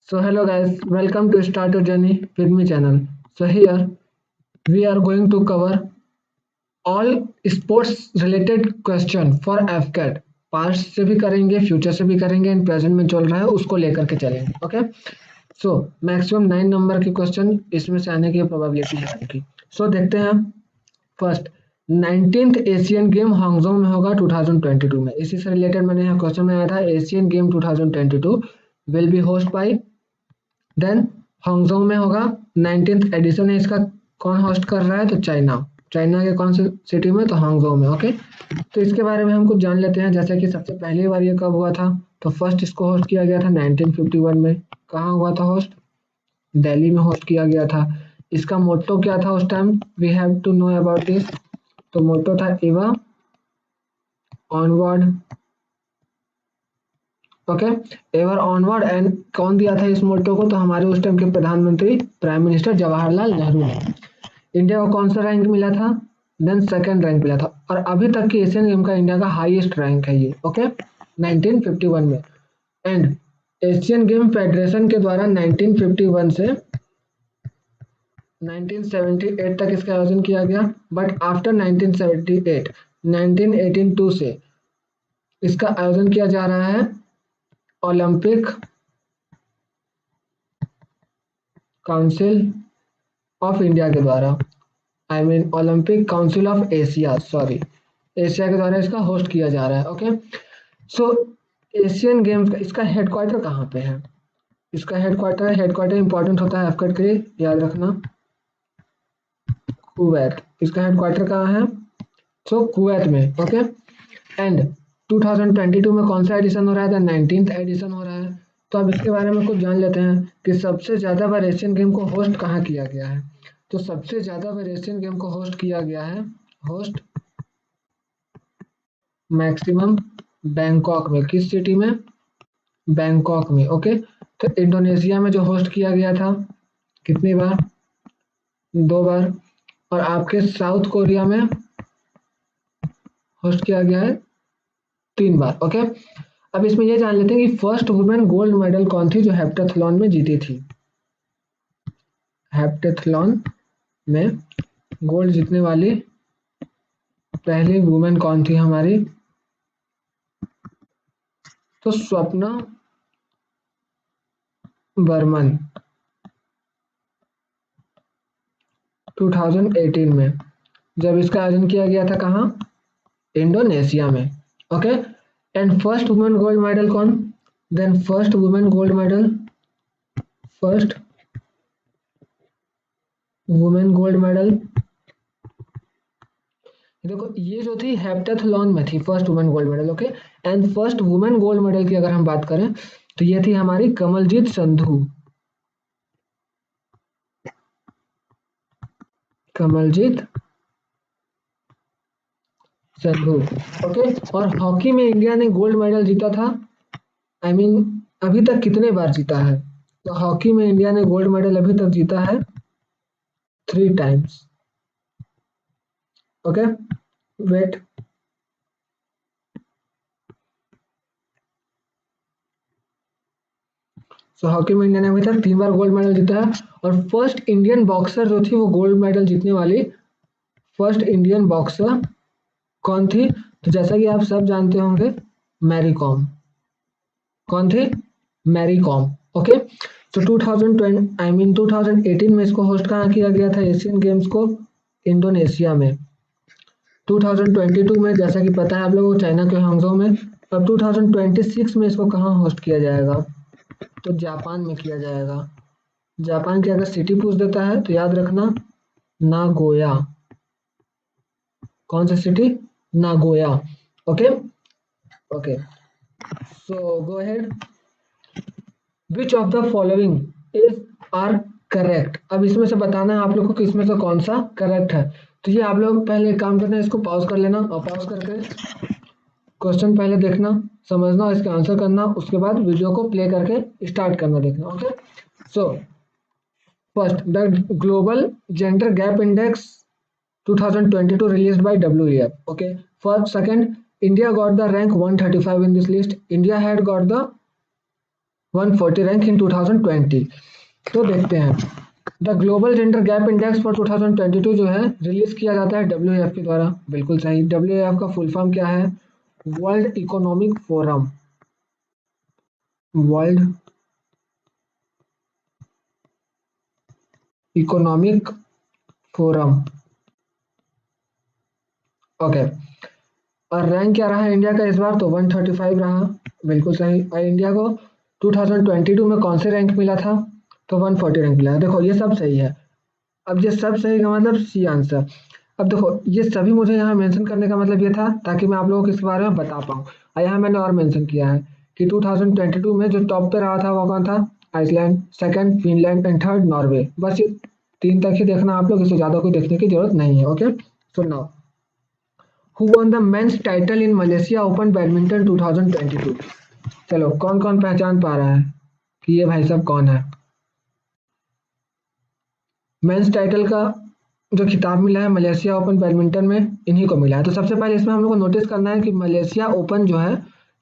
So hello guys, welcome to Start Your Journey with me channel. So here we are going to cover all sports related question for FCAT. Past से भी करेंगे, future से भी करेंगे, and present में चल रहा है उसको लेकर के चलेंगे. ओके, सो मैक्सिमम 9 नंबर के क्वेश्चन इसमें से आने की प्रोबेबिलिटी है आपकी. सो देखते हैं. फर्स्ट, 19th एशियन गेम हांगझो में होगा 2022 में. इसी से रिलेटेड मैंने यहाँ क्वेश्चन में आया था. Asian game 2022 will be host by, then Hangzhou में होगा. 19th एडिशन है इसका. कौन होस्ट कर रहा है? तो चाइना के कौन से सिटी में? तो हांगझो में. ओके, तो इसके बारे में हम कुछ जान लेते हैं. जैसे कि सबसे पहली बार ये कब हुआ था? तो फर्स्ट इसको होस्ट किया गया था 1951 में. कहाँ हुआ था होस्ट? दिल्ली में होस्ट किया गया था. इसका मोटो क्या था उस time? We have to know about this. तो मोटो था ever onward. Okay, ever onward. And कौन दिया था इस मोटो को? तो हमारे उस टाइम के प्रधानमंत्री प्राइम मिनिस्टर जवाहरलाल नेहरू ने. इंडिया को कौन सा रैंक मिला था? देन सेकंड रैंक मिला था. और अभी तक की एशियन गेम का इंडिया का हाईएस्ट रैंक है ये. ओके, 1951 में. एंड एशियन गेम फेडरेशन के द्वारा 1951 से 1978 तक इसका आयोजन किया गया. बट आफ्टर 1978 1982 से इसका आयोजन किया जा रहा है ओलंपिक काउंसिल ऑफ इंडिया के द्वारा. I mean Olympic council of Asia, sorry, Asia के द्वारा इसका होस्ट किया जा रहा है. ओके, सो एशियन गेम्स का इसका हेडक्वार्टर कहाँ पे है? इसका हेडक्वार्टर इंपॉर्टेंट होता है एफकट के लिए, याद रखना. कुवैत. इसका हेडक्वार्टर कहाँ है? सो कुवैत में. ओके, एंड 2022 में कौन सा एडिशन हो रहा है? 19th एडिशन हो रहा है. तो अब इसके बारे में कुछ जान लेते हैं कि सबसे ज्यादा बार एशियन गेम को होस्ट कहाँ किया गया है. तो सबसे ज्यादा बार एशियन गेम को होस्ट किया गया है, होस्ट मैक्सिमम बैंकॉक में. किस सिटी में? बैंकॉक में. ओके, तो इंडोनेशिया में जो होस्ट किया गया था कितनी बार? 2 बार. और आपके साउथ कोरिया में होस्ट किया गया है 3 बार. ओके, अब इसमें ये जान लेते हैं कि फर्स्ट वुमेन गोल्ड मेडल कौन थी जो हेप्टाथलॉन में जीती थी. हेप्टाथलॉन में गोल्ड जीतने वाली पहली वुमेन कौन थी हमारी? तो स्वप्ना बर्मन. 2018 में जब इसका आयोजन किया गया था. कहाँ? इंडोनेशिया में. Okay, and first women gold medal कौन? Then first women gold medal, first women gold medal, देखो ये जो थी हेप्टाथलॉन में थी first women gold medal. Okay, and first women gold medal की अगर हम बात करें तो ये थी हमारी कमलजीत संधू. कमलजीत संधू. ओके, और हॉकी में इंडिया ने गोल्ड मेडल जीता था. आई मीन अभी तक कितने बार जीता है? तो हॉकी में इंडिया ने गोल्ड मेडल अभी तक जीता है 3 times. Okay, wait. So hockey में इंडिया ने अभी तक 3 बार गोल्ड मेडल जीता है. और फर्स्ट इंडियन बॉक्सर जो थी वो गोल्ड मेडल जीतने वाली फर्स्ट इंडियन बॉक्सर कौन थी? तो जैसा कि आप सब जानते होंगे, मैरी कॉम. कौन थी? Mary com. ओके, तो 2018 में इसको होस्ट कहाँ किया गया था एशियन गेम्स को? इंडोनेशिया में. 2022 में जैसा कि पता है आप लोगों को चाइना के हांगझो में. अब 2026 में इसको कहाँ होस्ट किया जाएगा? तो जापान में किया जाएगा. जापान की अगर सिटी पूछ देता है तो याद रखना नागोया. कौन सी city? Nagoya. Okay, okay, so go ahead. Which of the following is are correct. अब इसमें से बताना है आप लोग को कि इसमें से कौन सा करेक्ट है. तो ये आप लोग पहले एक काम करना है, इसको पॉज कर लेना और पॉज करके क्वेश्चन पहले देखना, समझना, इसका आंसर करना, उसके बाद वीडियो को प्ले करके स्टार्ट करना, देखना. Okay, so first, the global gender gap index 2022 released by WEF. Okay, first, second, India got the rank 135 in this list. India had got the 140 rank in 2020। तो देखते हैं, the global gender gap index for 2022 जो है release किया जाता है WEF के द्वारा। बिल्कुल सही। WEF का फुल फॉर्म क्या है? World economic forum. World economic forum. Okay. और रैंक क्या रहा इंडिया का इस बार? तो 135 रहा। बिल्कुल सही। और इंडिया को 2022 में कौन से रैंक मिला था? तो 140 रैंक मिला। देखो ये सब सही है। अब ये सब सही का मतलब सी आंसर। अब देखो ये सभी मुझे यहाँ मेंशन करने का मतलब ये था ताकि मैं आप लोगों को इसके बारे में बता पाऊँ। और यहाँ मैंने और मेंशन किया है कि 2022 में जो टॉप पे रहा था वो कौन था? Iceland, second Finland and third Norway. बस ये 3 तक ही देखना आप लोग, इससे ज़्यादा कोई देखने की जरूरत नहीं है। Okay, so now who won the men's title in Malaysia open badminton 2022? चलो कौन कौन पहचान पा रहा है कि ये भाई साहब कौन है? मेंस टाइटल का जो खिताब मिला है मलेशिया ओपन बैडमिंटन में, इन्हीं को मिला है। तो सबसे पहले इसमें हम लोग को नोटिस करना है कि मलेशिया ओपन जो है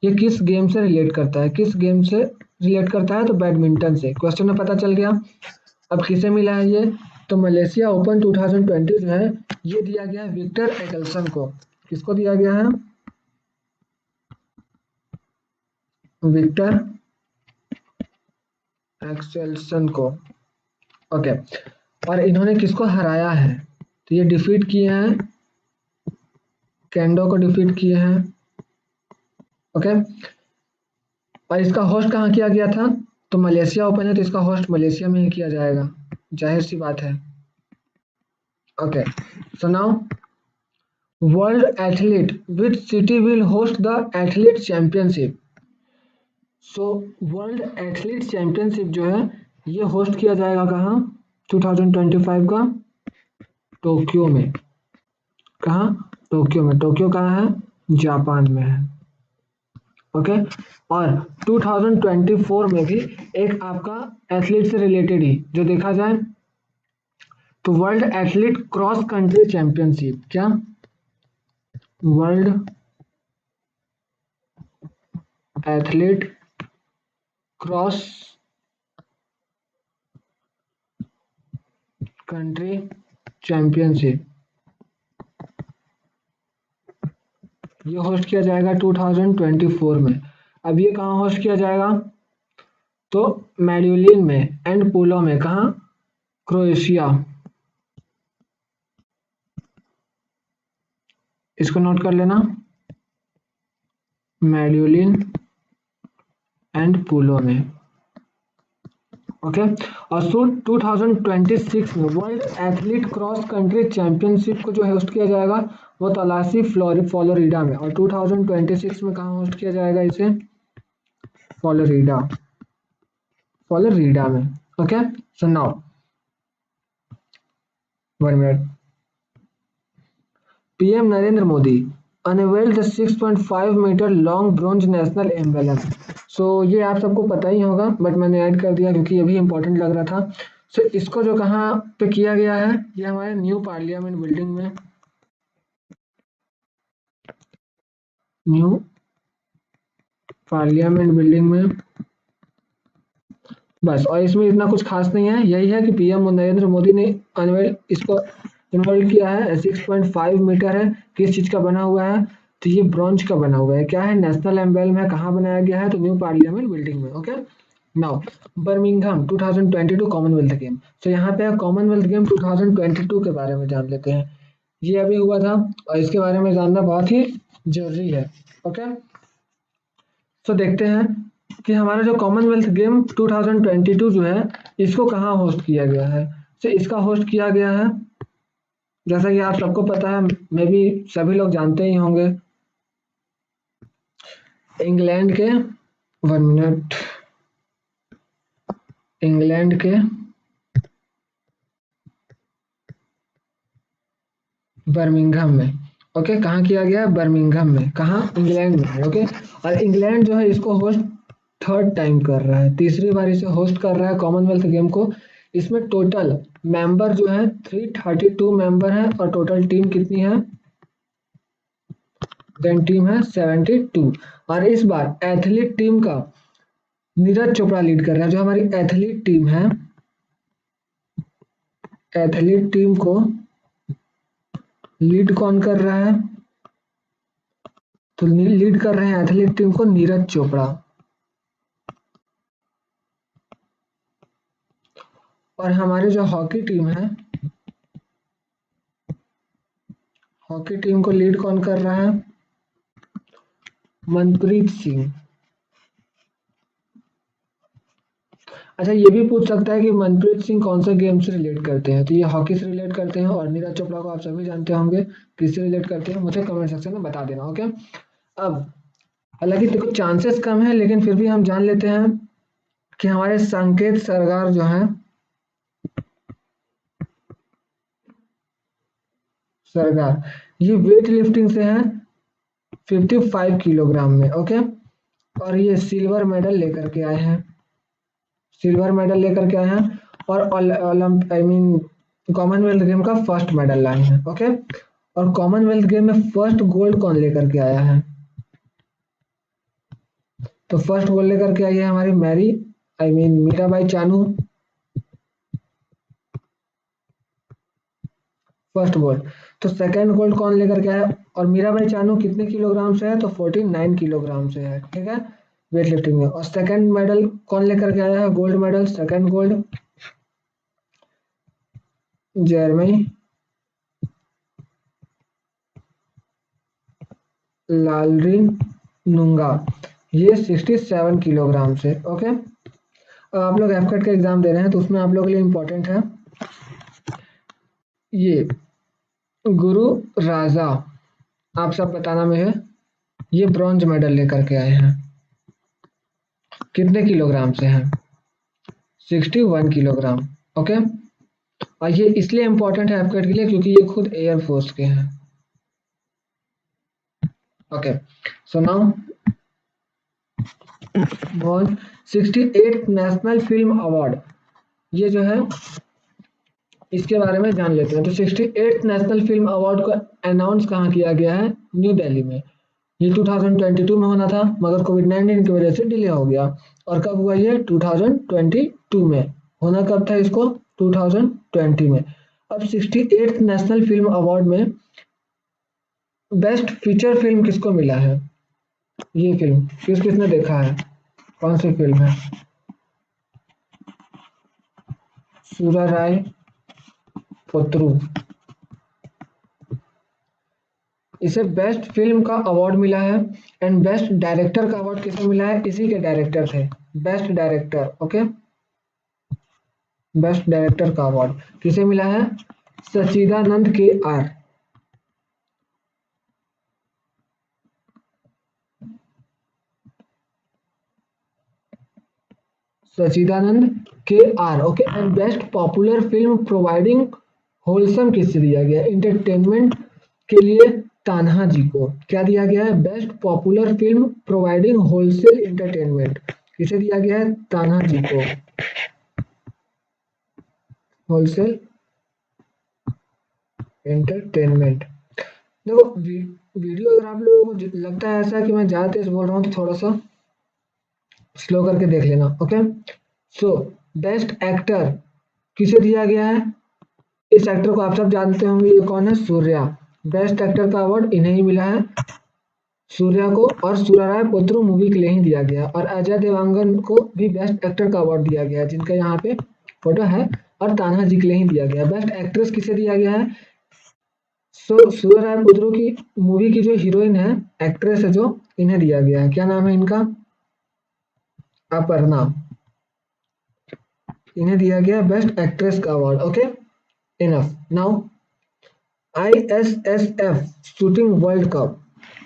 ये किस गेम से रिलेट करता है? किस गेम से रिलेट करता है? तो बैडमिंटन से। क्वेश्चन में पता चल गया। अब किसे मिला है ये? तो मलेशिया ओपन 2020 जो है ये दिया गया है विक्टर एक्सेल्सन को। किसको दिया गया है? विक्टर एक्सेल्सन को। ओके। और इन्होंने किसको हराया है? तो ये डिफीट किए हैं, कैंडो को डिफीट किए हैं। ओके। और इसका होस्ट कहाँ किया गया था? तो मलेशिया ओपन है तो इसका होस्ट मलेशिया में ही किया जाएगा, जाहिर सी बात है। Okay, so now world athlete which city will host the athlete championship? So world athlete championship जो है ये होस्ट किया जाएगा कहाँ? 2025 का टोक्यो में। कहाँ? टोक्यो में। टोक्यो कहाँ है? जापान में है। ओके। और 2024 में भी एक आपका एथलीट से रिलेटेड ही जो देखा जाए तो world athlete cross country championship. क्या? World athlete cross country championship ये होस्ट किया जाएगा 2024 में। अब ये कहाँ होस्ट किया जाएगा? तो मेड्यूलिन में एंड पोलो में। कहाँ? क्रोएशिया। इसको नोट कर लेना, मेड्यूलिन एंड पोलो में। ओके। और सो 2026 में world athlete cross country championship को जो होस्ट किया जाएगा वो तलासी फ्लोरिडा में। और 2026 में कहाँ होस्ट किया जाएगा इसे? फ्लोरिडा। फ्लोरिडा में। Okay, so now 1 minute. PM Narendra Modi unveiled the 6.5 metre long bronze national emblem. So ये आप सबको पता ही होगा बट मैंने ऐड कर दिया क्योंकि ये भी इंपॉर्टेंट लग रहा था। सो इसको जो कहाँ पे किया गया है? ये हमारे न्यू पार्लियामेंट बिल्डिंग में। न्यू पार्लियामेंट बिल्डिंग में। बस, और इसमें इतना कुछ खास नहीं है, यही है कि पीएम नरेंद्र मोदी ने अनवेल इसको इन्वॉल्व किया है। 6.5 मीटर है। किस चीज का बना हुआ है? तो ये ब्रॉन्ज का बना हुआ है। क्या है? नेशनल एम्बलम है। कहाँ बनाया गया है? तो न्यू पार्लियामेंट बिल्डिंग में। Okay. Now Birmingham 2022 Commonwealth game. तो यहाँ पे कॉमनवेल्थ गेम 2022 के बारे में जान लेते हैं। ये अभी हुआ था और इसके बारे में जानना बहुत ही जरूरी है। ओके, तो देखते हैं कि हमारा जो कॉमनवेल्थ गेम 2022 जो है इसको कहाँ होस्ट किया गया है। तो इसका होस्ट किया गया है, जैसा कि आप सबको पता है, मे भी सभी लोग जानते ही होंगे, इंग्लैंड के 1 मिनट, इंग्लैंड के बर्मिंघम में। ओके, कहाँ किया गया है? बर्मिंघम में। कहाँ? इंग्लैंड में है। ओके। और इंग्लैंड जो है इसको होस्ट थर्ड टाइम कर रहा है, तीसरी बार इसे होस्ट कर रहा है कॉमनवेल्थ गेम को। इसमें टोटल मेंबर जो है 332 मेंबर है और टोटल टीम कितनी है? देन टीम है 72। और इस बार एथलीट टीम का नीरज चोपड़ा लीड कर रहा है। जो हमारी एथलीट टीम है, एथलीट टीम को लीड कौन कर रहा है? तो लीड कर रहे हैं एथलीट टीम को नीरज चोपड़ा। और हमारी जो हॉकी टीम है, हॉकी टीम को लीड कौन कर रहा है? मनप्रीत सिंह। अच्छा, ये भी पूछ सकता है कि मनप्रीत सिंह कौन सा गेम से रिलेट करते हैं, तो ये हॉकी से रिलेट करते हैं। और नीरज चोपड़ा को आप सभी जानते होंगे किससे रिलेट करते हैं, मुझे कमेंट सेक्शन में बता देना। ओके, अब हालांकि देखो चांसेस कम है, लेकिन फिर भी हम जान लेते हैं कि हमारे संकेत सरगार जो है, सरगार, ये वेट लिफ्टिंग से है 55 किलोग्राम में। ओके, और ये सिल्वर मेडल लेकर के आए हैं, सिल्वर मेडल लेकर के आए हैं। और Olymp I mean Commonwealth game का फर्स्ट मेडल लाए हैं। ओके, और कॉमनवेल्थ गेम में फर्स्ट गोल्ड कौन लेकर के आया है? तो फर्स्ट गोल्ड लेकर के आई है हमारी Mary I mean Mirabai Chanu, first gold. तो सेकंड गोल्ड कौन लेकर के आया? और मीराबाई चानू कितने किलोग्राम से है? तो 49 किलोग्राम से है। ठीक है, वेट लिफ्टिंग में। और सेकंड मेडल कौन लेकर के आया है? Gold medal, second gold, Germany Lalrinnunga, ये 67 किलोग्राम से। ओके, अब आप लोग एफकेट का एग्जाम दे रहे हैं तो उसमें आप लोगों के लिए इम्पोर्टेंट है ये गुरु राजा, आप सब बताना में है। ये ब्रॉन्ज मेडल लेकर के आए हैं, कितने किलोग्राम से हैं? 61 किलोग्राम। ओके, और ये इसलिए इम्पोर्टेंट है एफकेट के लिए क्योंकि ये खुद एयरफोर्स के हैं। Okay, so now 68 national film award, ये जो है इसके बारे में जान लेते हैं। तो 68 नेशनल फिल्म अवार्ड को अनाउंस कहाँ किया गया है? न्यू दिल्ली में। ये 2022 में होना था, मगर कोविड-19 की वजह से डिले हो गया। और कब हुआ ये? 2022 में। होना कब था इसको? 2020 में। अब 68 नेशनल फिल्म अवार्ड में बेस्ट फीचर फिल्म किसको मिला है? ये फिल्म किसने देखा है? कौन सी फिल्म है? सूरा राय पोत्रू, इसे बेस्ट फिल्म का अवार्ड मिला है। एंड बेस्ट डायरेक्टर का अवार्ड किसे मिला है? इसी के डायरेक्टर थे, best director. Okay, best director का अवार्ड किसे मिला है? Sachidanand K R, Sachidanand K R. Okay, and best popular film providing wholesome किससे दिया गया? इंटरटेनमेंट के लिए तान्हा जी को क्या दिया गया है? Best popular film providing wholesale entertainment किसे दिया गया है? तान्हा जी को, होलसेल एंटरटेनमेंट। देखो वीडियो अगर आप लोगों को लगता है ऐसा कि मैं ज़्यादा तेज बोल रहा हूँ तो थोड़ा सा स्लो करके देख लेना। ओके, सो बेस्ट एक्टर किसे दिया गया है? इस एक्टर को आप सब जानते होंगे, ये कौन है? सूर्या। बेस्ट एक्टर का अवार्ड इन्हें ही मिला है, सूर्या को। और सूर्या राय पोत्रू मूवी के लिए ही दिया गया। और अजय देवगन को भी बेस्ट एक्टर का अवार्ड दिया गया, जिनका यहाँ पे फोटो है। और तान्हा जी के लिए ही दिया गया। बेस्ट एक्ट्रेस किसे दिया गया है? सूर्या राय पोत्रू की मूवी की जो हीरोइन है, एक्ट्रेस है जो, इन्हें दिया गया है। क्या नाम है इनका? अपर्णा, इन्हें दिया गया बेस्ट एक्ट्रेस का award. Okay, enough. Now ISSF shooting world cup.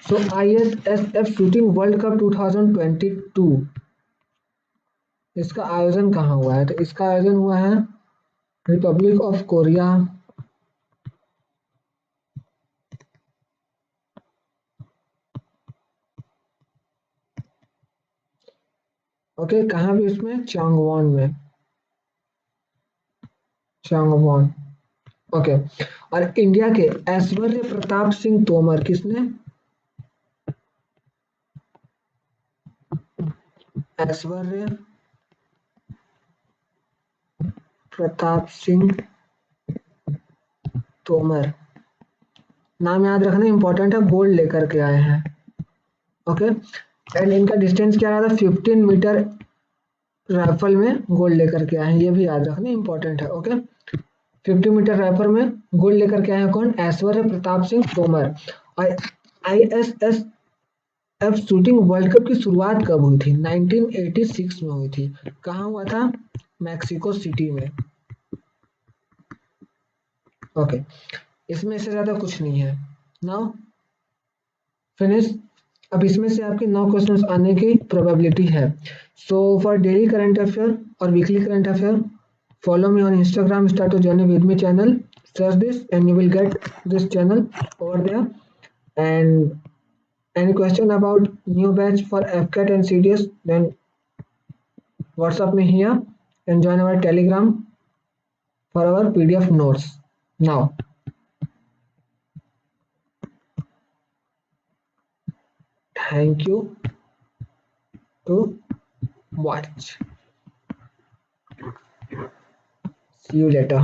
So ISSF shooting world cup 2022, इसका आयोजन कहाँ हुआ है? तो इसका आयोजन हुआ है रिपब्लिक ऑफ कोरिया, ओके, कहाँ भी? इसमें चांगवॉन में, चांगवॉन। ओके, और इंडिया के ऐश्वर्य प्रताप सिंह तोमर किसने ऐश्वर्य प्रताप सिंह तोमर, नाम याद रखना इंपॉर्टेंट है, गोल्ड लेकर के आए हैं। ओके, एंड इनका डिस्टेंस क्या रहा था, 15 मीटर राइफल में गोल्ड लेकर के आए हैं, ये भी याद रखना इंपॉर्टेंट है। ओके, 50 मीटर राइफल में गोल्ड लेकर के आए हैं कौन, ऐश्वर्य प्रताप सिंह तोमर। और ISSF शूटिंग वर्ल्ड कप की शुरुआत कब हुई थी, 1986 में हुई थी। कहाँ हुआ था, मैक्सिको सिटी में। ओके, इसमें से ज्यादा कुछ नहीं है। Now finish. अब इसमें से आपके 9 क्वेश्चंस आने की प्रोबेबिलिटी है। So for daily current affair और weekly current affair, follow me on Instagram, start a journey with me channel, search this and you will get this channel over there. And any question about new batch for FCAT and CDS, then WhatsApp me here and join our Telegram for our PDF notes. Now thank you to watch. See you later.